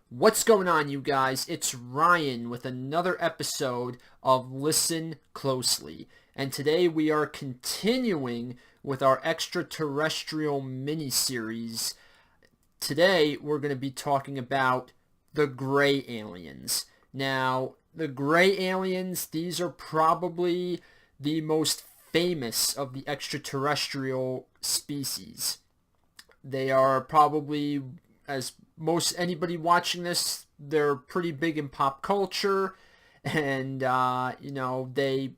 What's going on, you guys? It's Ryan with another episode of Listen Closely. And today we are continuing with our extraterrestrial mini-series. Today we're going to be talking about the gray aliens. Now, the gray aliens, these are probably the most famous of the extraterrestrial species. They are probably, as most anybody watching this, they're pretty big in pop culture, and they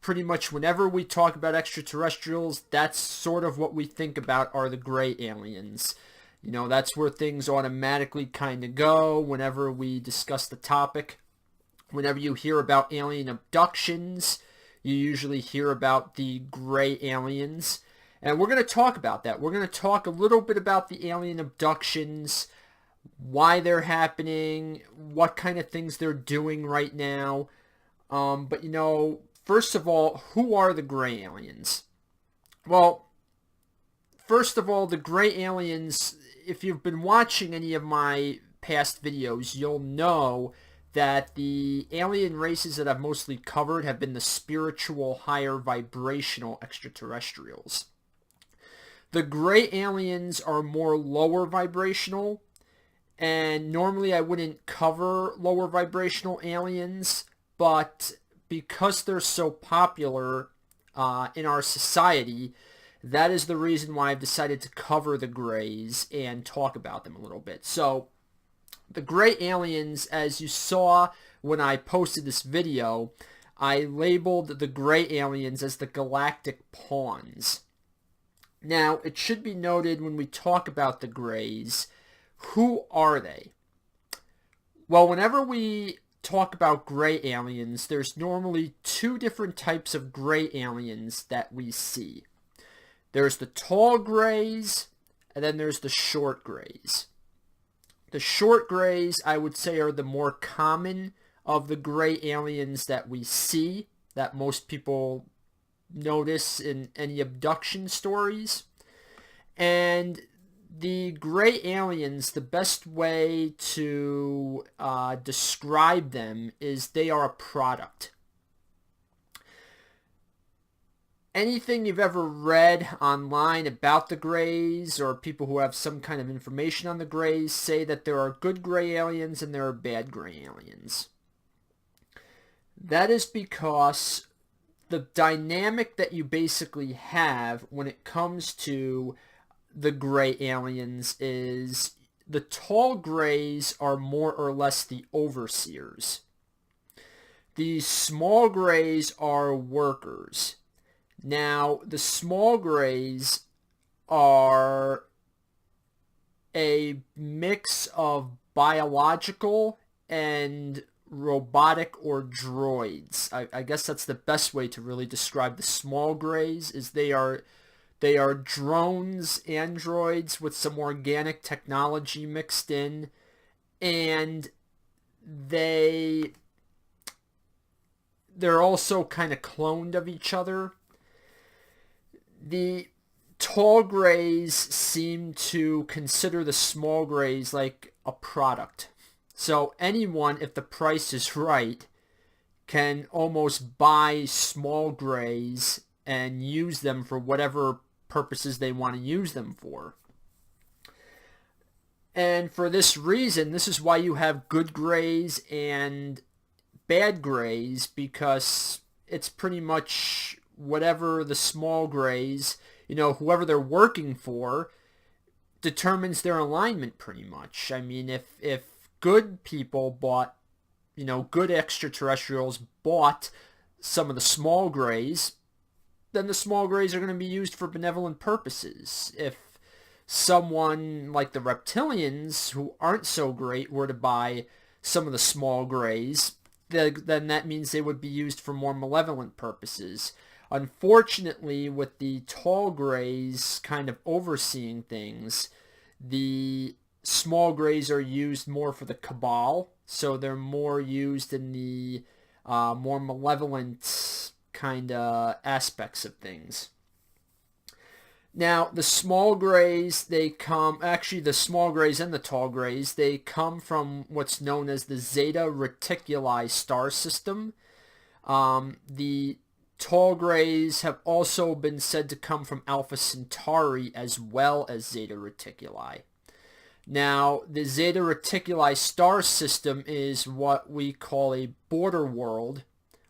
pretty much, whenever we talk about extraterrestrials, that's sort of what we think about are the gray aliens. That's where things automatically kind of go whenever we discuss the topic. Whenever you hear about alien abductions, you usually hear about the gray aliens. And we're going to talk about that. We're going to talk a little bit about the alien abductions, why they're happening, what kind of things they're doing right now. First of all, who are the gray aliens? Well, first of all, the gray aliens, if you've been watching any of my past videos, you'll know that the alien races that I've mostly covered have been the spiritual, higher vibrational extraterrestrials. The gray aliens are more lower vibrational, and normally I wouldn't cover lower vibrational aliens, but because they're so popular in our society, that is the reason why I've decided to cover the grays and talk about them a little bit. So, the gray aliens, as you saw when I posted this video, I labeled the gray aliens as the galactic pawns. Now, it should be noted when we talk about the grays, who are they? Well, whenever we talk about gray aliens, there's normally two different types of gray aliens that we see. There's the tall grays, and then there's the short grays. The short grays, I would say, are the more common of the gray aliens that we see, that most people notice in any abduction stories. And the gray aliens, the best way to describe them is they are a product. Anything you've ever read online about the grays, or people who have some kind of information on the grays, say that there are good gray aliens and there are bad gray aliens. That is because the dynamic that you basically have when it comes to the gray aliens is the tall grays are more or less the overseers. The small grays are workers. Now, the small grays are a mix of biological and robotic or droids. I guess that's the best way to really describe the small grays, is they are drones, androids with some organic technology mixed in, and they're also kind of cloned of each other. The tall grays seem to consider the small grays like a product. So anyone, if the price is right, can almost buy small grays and use them for whatever purposes they want to use them for. And for this reason, this is why you have good grays and bad grays, because it's pretty much whatever the small grays, whoever they're working for, determines their alignment pretty much. I mean, if good people bought, good extraterrestrials bought some of the small grays, then the small grays are going to be used for benevolent purposes. If someone like the reptilians, who aren't so great, were to buy some of the small grays, then that means they would be used for more malevolent purposes. Unfortunately, with the tall grays kind of overseeing things, the small grays are used more for the cabal, so they're more used in the more malevolent kind of aspects of things. Now, the small grays, they come, actually the small grays and the tall grays, they come from what's known as the Zeta Reticuli star system. The tall grays have also been said to come from Alpha Centauri as well as Zeta Reticuli. Now, the Zeta Reticuli star system is what we call a border world,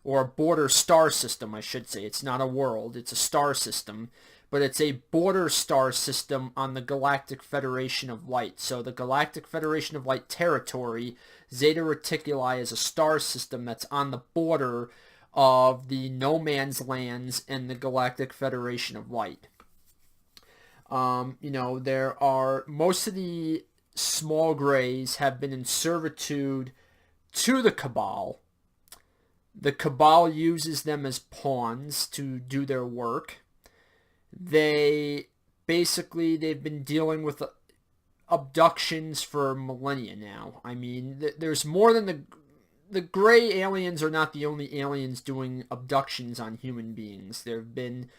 or a border star system, I should say. It's not a world, it's a star system, but it's a border star system on the Galactic Federation of Light. So the Galactic Federation of Light territory, Zeta Reticuli, is a star system that's on the border of the No Man's Lands and the Galactic Federation of Light. There are, most of the small grays have been in servitude to the Cabal. The Cabal uses them as pawns to do their work. They've been dealing with abductions for millennia now. I mean, there's more than the gray aliens are not the only aliens doing abductions on human beings. There have been,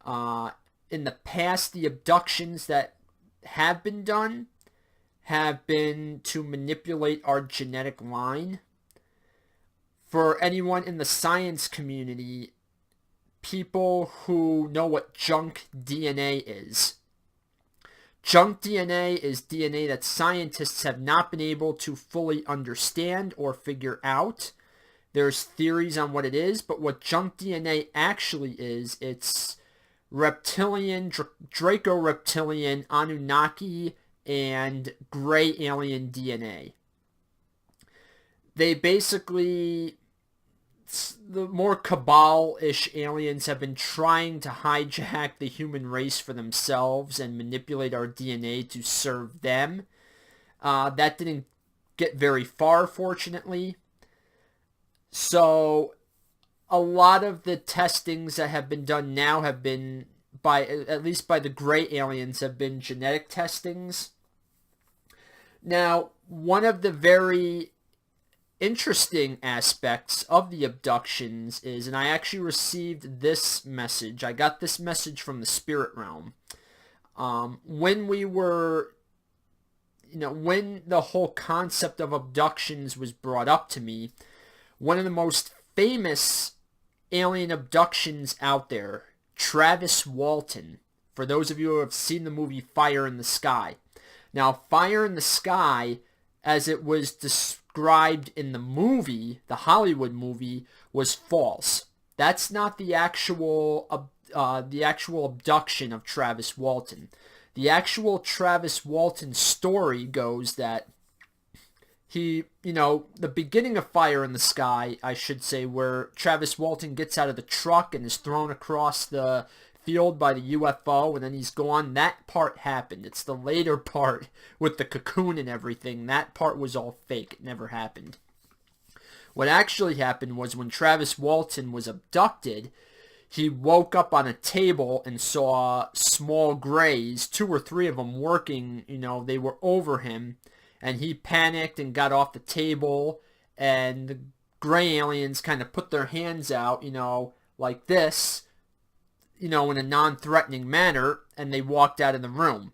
in the past, the abductions that have been done have been to manipulate our genetic line. For anyone in the science community, people who know what junk DNA is. Junk DNA is DNA that scientists have not been able to fully understand or figure out. There's theories on what it is, but what junk DNA actually is, it's reptilian, Draco-reptilian, Anunnaki, and gray alien DNA. They basically, the more Cabal-ish aliens have been trying to hijack the human race for themselves and manipulate our DNA to serve them. That didn't get very far, fortunately. So a lot of the testings that have been done now have been, at least by the gray aliens, have been genetic testings. Now, one of the very interesting aspects of the abductions is, and I actually received this message. I got this message from the spirit realm. When the whole concept of abductions was brought up to me, one of the most famous alien abductions out there, Travis Walton, for those of you who have seen the movie Fire in the Sky. Now, Fire in the Sky, as it was described in the movie, the Hollywood movie, was false. That's not the actual abduction of Travis Walton. The actual Travis Walton story goes that the beginning of Fire in the Sky, I should say, where Travis Walton gets out of the truck and is thrown across the field by the UFO, and then he's gone. That part happened. It's the later part with the cocoon and everything. That part was all fake. It never happened. What actually happened was when Travis Walton was abducted, he woke up on a table and saw small grays, 2 or 3 of them working. They were over him, and he panicked and got off the table, and the gray aliens kind of put their hands out, like this, in a non-threatening manner, and they walked out of the room.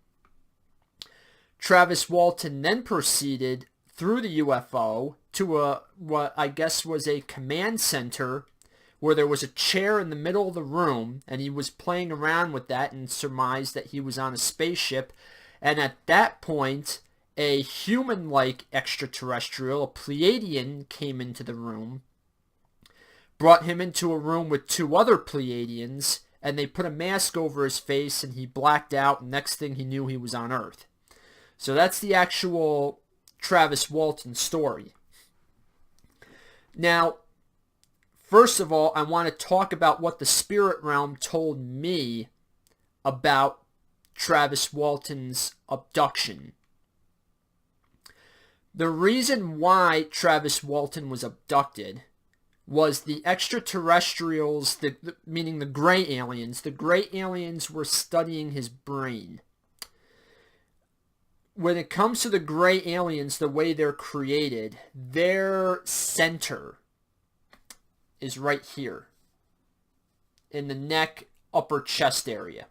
Travis Walton then proceeded through the UFO to what I guess was a command center where there was a chair in the middle of the room, and he was playing around with that and surmised that he was on a spaceship. And at that point, a human-like extraterrestrial, a Pleiadian, came into the room, brought him into a room with 2 other Pleiadians, and they put a mask over his face, and he blacked out, and next thing he knew, he was on Earth. So that's the actual Travis Walton story. Now, first of all, I want to talk about what the spirit realm told me about Travis Walton's abduction. The reason why Travis Walton was abducted was the extraterrestrials, meaning the gray aliens. The gray aliens were studying his brain. When it comes to the gray aliens, the way they're created, their center is right here in the neck, upper chest area.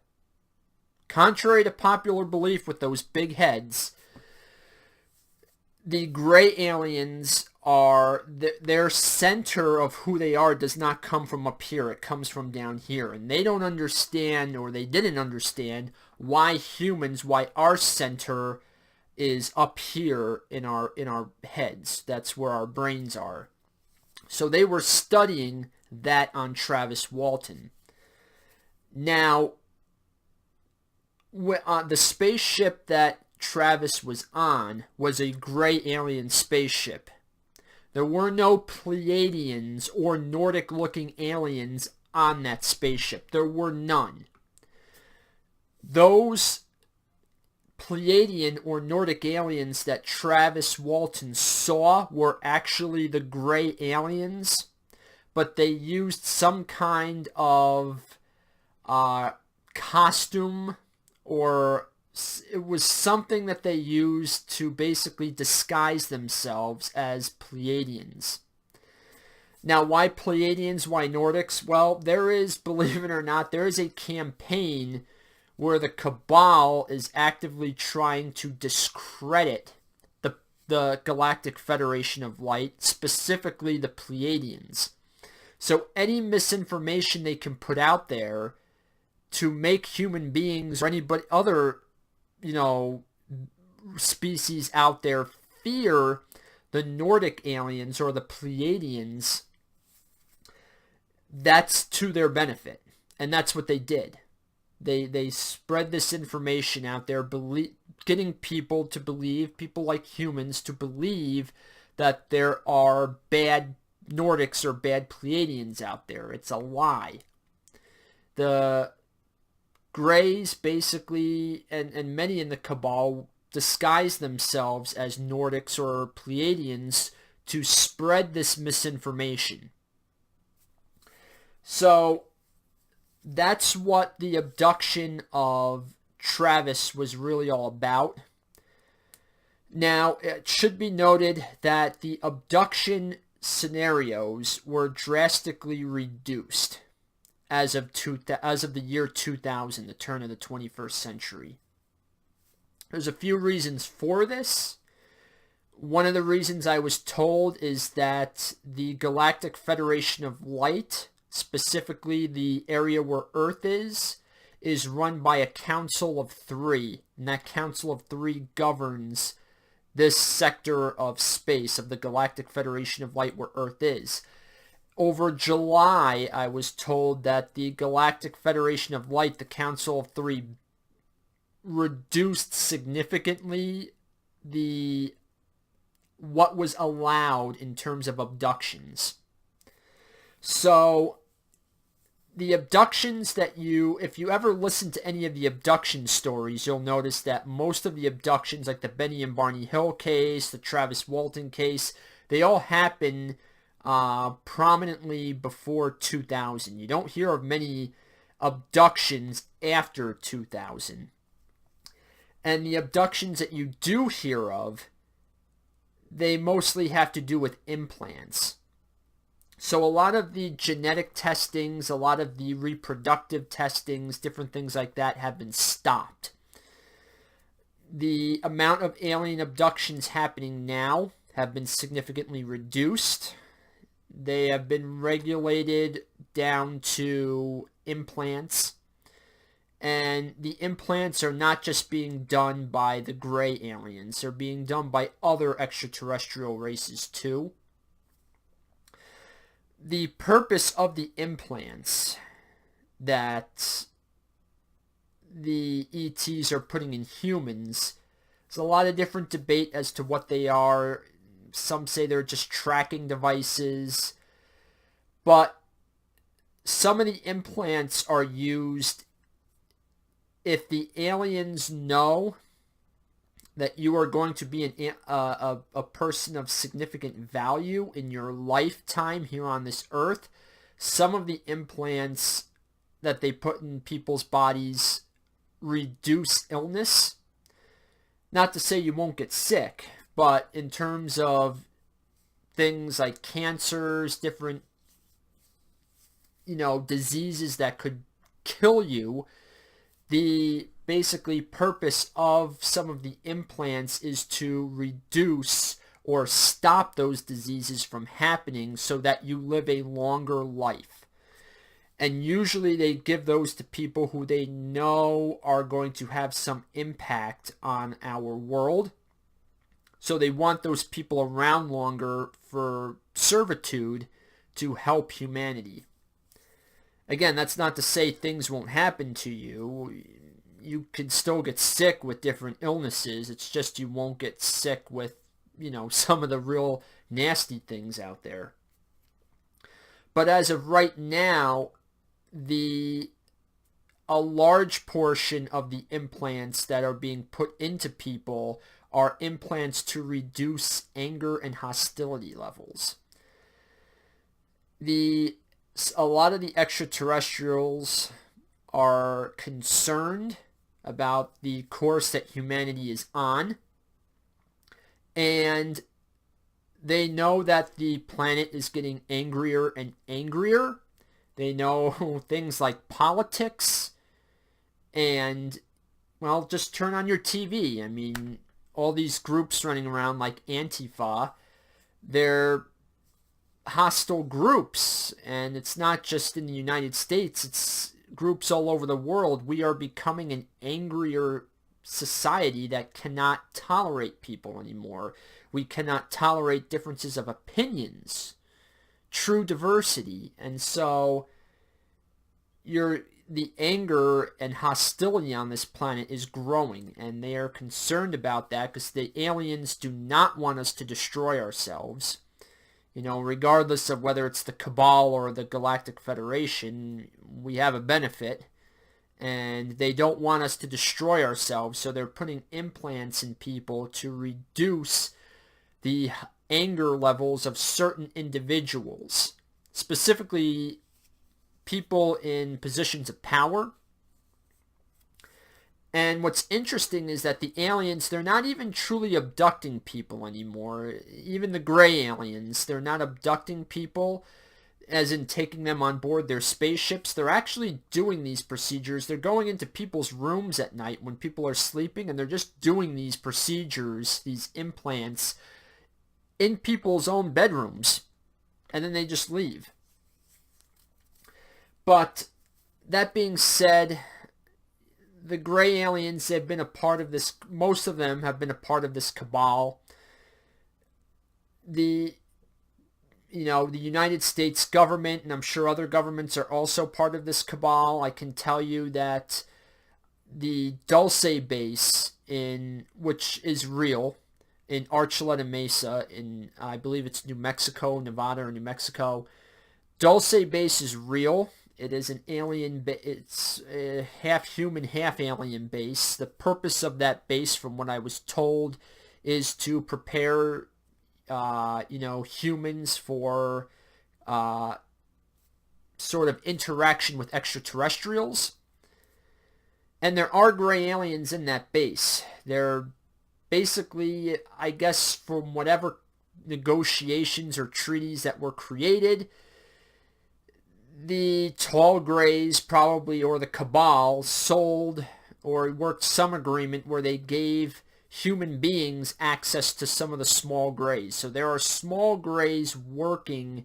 Contrary to popular belief with those big heads, the gray aliens are, their center of who they are does not come from up here. It comes from down here. And they don't understand, or they didn't understand, why our center is up here in our heads. That's where our brains are. So they were studying that on Travis Walton. Now, the spaceship that Travis was on was a gray alien spaceship. There were no Pleiadians or Nordic-looking aliens on that spaceship. There were none. Those Pleiadian or Nordic aliens that Travis Walton saw were actually the gray aliens, but they used some kind of costume, or it was something that they used to basically disguise themselves as Pleiadians. Now, why Pleiadians? Why Nordics? Well, there is, believe it or not, there is a campaign where the Cabal is actively trying to discredit the Galactic Federation of Light, specifically the Pleiadians. So any misinformation they can put out there to make human beings or anybody other, species out there fear the Nordic aliens or the Pleiadians, that's to their benefit. And that's what they did. They spread this information out there, getting people to believe, people like humans to believe that there are bad Nordics or bad Pleiadians out there. It's a lie. The Greys basically, and many in the Cabal, disguise themselves as Nordics or Pleiadians to spread this misinformation. So that's what the abduction of Travis was really all about. Now, it should be noted that the abduction scenarios were drastically reduced as of the year 2000, the turn of the 21st century. There's a few reasons for this. One of the reasons I was told is that the Galactic Federation of Light, specifically the area where Earth is run by a council of 3. And that council of 3 governs this sector of space of the Galactic Federation of Light where Earth is. Over July, I was told that the Galactic Federation of Light, the Council of 3, reduced significantly what was allowed in terms of abductions. So the abductions if you ever listen to any of the abduction stories, you'll notice that most of the abductions, like the Benny and Barney Hill case, the Travis Walton case, they all happen prominently before 2000. You don't hear of many abductions after 2000. And the abductions that you do hear of, they mostly have to do with implants. So a lot of the genetic testings, a lot of the reproductive testings, different things like that have been stopped. The amount of alien abductions happening now have been significantly reduced. They have been regulated down to implants. And the implants are not just being done by the gray aliens. They're being done by other extraterrestrial races too. The purpose of the implants that the ETs are putting in humans, there's a lot of different debate as to what they are. Some say they're just tracking devices. But some of the implants are used if the aliens know that you are going to be a person of significant value in your lifetime here on this earth. Some of the implants that they put in people's bodies reduce illness. Not to say you won't get sick, but in terms of things like cancers, different, diseases that could kill you, the basically purpose of some of the implants is to reduce or stop those diseases from happening so that you live a longer life. And usually they give those to people who they know are going to have some impact on our world. So they want those people around longer for servitude to help humanity. Again, that's not to say things won't happen to you. You can still get sick with different illnesses. It's just you won't get sick with, some of the real nasty things out there. But as of right now, a large portion of the implants that are being put into people are implants to reduce anger and hostility levels. A lot of the extraterrestrials are concerned about the course that humanity is on, and they know that the planet is getting angrier and angrier. They know things like politics, and, well, just turn on your TV. I mean, all these groups running around like Antifa, they're hostile groups, and it's not just in the United States, it's groups all over the world. We are becoming an angrier society that cannot tolerate people anymore. We cannot tolerate differences of opinions, true diversity, and so the anger and hostility on this planet is growing, and they are concerned about that because the aliens do not want us to destroy ourselves. Regardless of whether it's the Cabal or the Galactic Federation, we have a benefit, and they don't want us to destroy ourselves, so they're putting implants in people to reduce the anger levels of certain individuals, specifically people in positions of power. And what's interesting is that the aliens, they're not even truly abducting people anymore. Even the gray aliens, they're not abducting people, as in taking them on board their spaceships. They're actually doing these procedures. They're going into people's rooms at night when people are sleeping, and they're just doing these procedures, these implants, in people's own bedrooms. And then they just leave. But that being said, the gray aliens have been a part of this. Most of them have been a part of this cabal. The United States government, and I'm sure other governments are also part of this cabal. I can tell you that the Dulce base, which is real, in Archuleta Mesa, in I believe it's New Mexico, Nevada or New Mexico. Dulce base is real. It is an alien, it's a half human, half alien base. The purpose of that base, from what I was told, is to prepare, humans for sort of interaction with extraterrestrials. And there are gray aliens in that base. They're basically, I guess, from whatever negotiations or treaties that were created, the tall grays probably, or the cabal, sold or worked some agreement where they gave human beings access to some of the small grays. So there are small grays working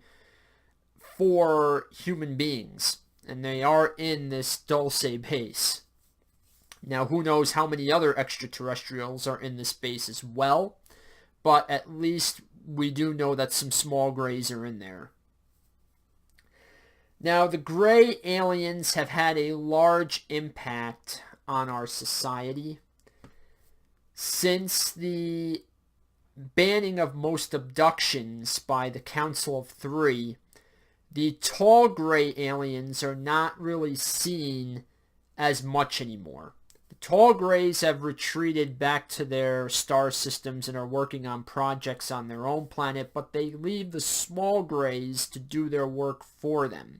for human beings, and they are in this Dulce base. Now, who knows how many other extraterrestrials are in this base as well, but at least we do know that some small grays are in there. Now, the gray aliens have had a large impact on our society. Since the banning of most abductions by the Council of Three, the tall gray aliens are not really seen as much anymore. The tall grays have retreated back to their star systems and are working on projects on their own planet, but they leave the small grays to do their work for them.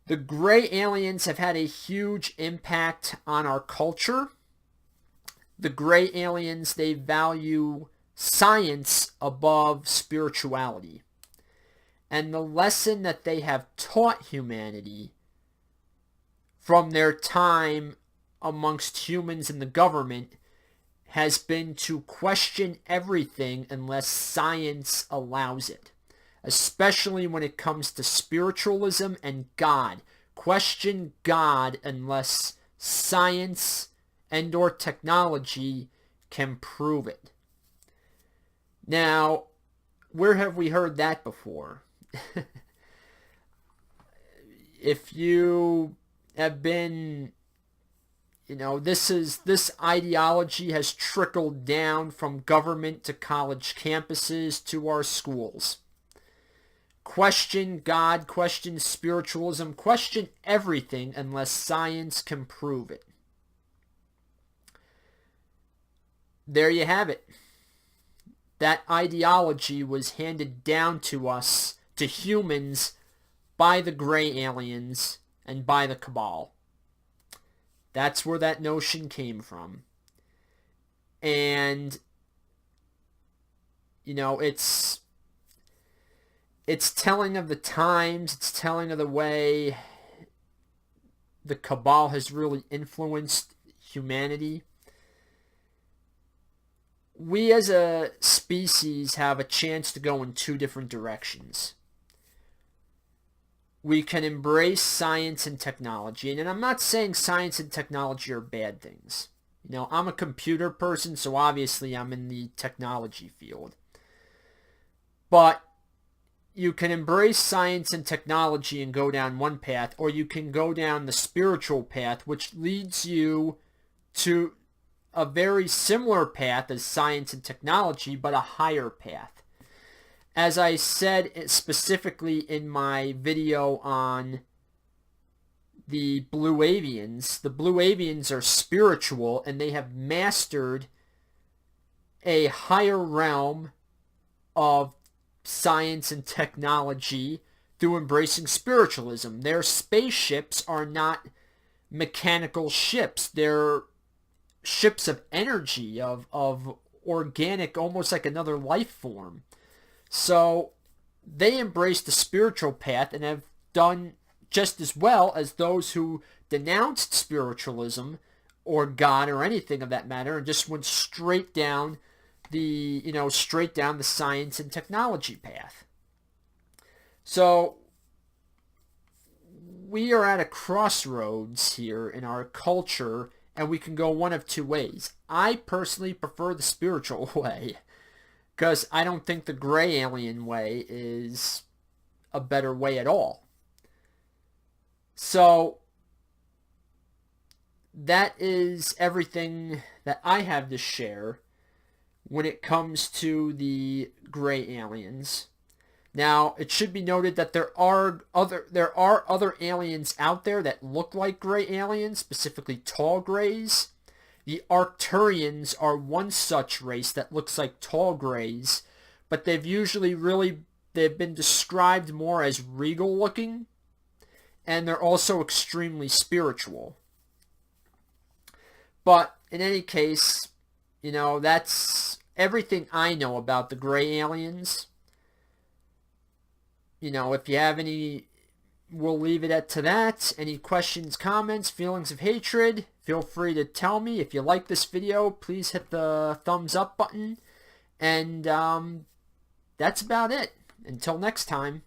The gray aliens have had a huge impact on our culture. The gray aliens, they value science above spirituality. And the lesson that they have taught humanity from their time amongst humans in the government has been to question everything unless science allows it, especially when it comes to spiritualism and God. Question God unless science and or technology can prove it. Now, where have we heard that before? If you have been, this ideology has trickled down from government to college campuses to our schools. Question God, question spiritualism, question everything unless science can prove it. There you have it. That ideology was handed down to us, to humans, by the gray aliens and by the cabal. That's where that notion came from. And, it's telling of the times, it's telling of the way the cabal has really influenced humanity. We as a species have a chance to go in two different directions. We can embrace science and technology, and I'm not saying science and technology are bad things. I'm a computer person, so obviously I'm in the technology field. But you can embrace science and technology and go down one path, or you can go down the spiritual path, which leads you to a very similar path as science and technology, but a higher path. As I said specifically in my video on the Blue Avians are spiritual, and they have mastered a higher realm of science and technology through embracing spiritualism. Their spaceships are not mechanical ships. They're ships of energy, of organic, almost like another life form. So they embraced the spiritual path and have done just as well as those who denounced spiritualism or God or anything of that matter and just went straight down the science and technology path. So we are at a crossroads here in our culture, and we can go one of two ways. I personally prefer the spiritual way, because I don't think the gray alien way is a better way at all. So that is everything that I have to share when it comes to the gray aliens. Now, it should be noted that there are other aliens out there that look like gray aliens, specifically tall grays. The Arcturians are one such race that looks like tall grays, but they've been described more as regal looking, and they're also extremely spiritual. But in any case, that's everything I know about the gray aliens. If you have any, we'll leave it to that. Any questions, comments, feelings of hatred, feel free to tell me. If you like this video, please hit the thumbs up button. And that's about it. Until next time.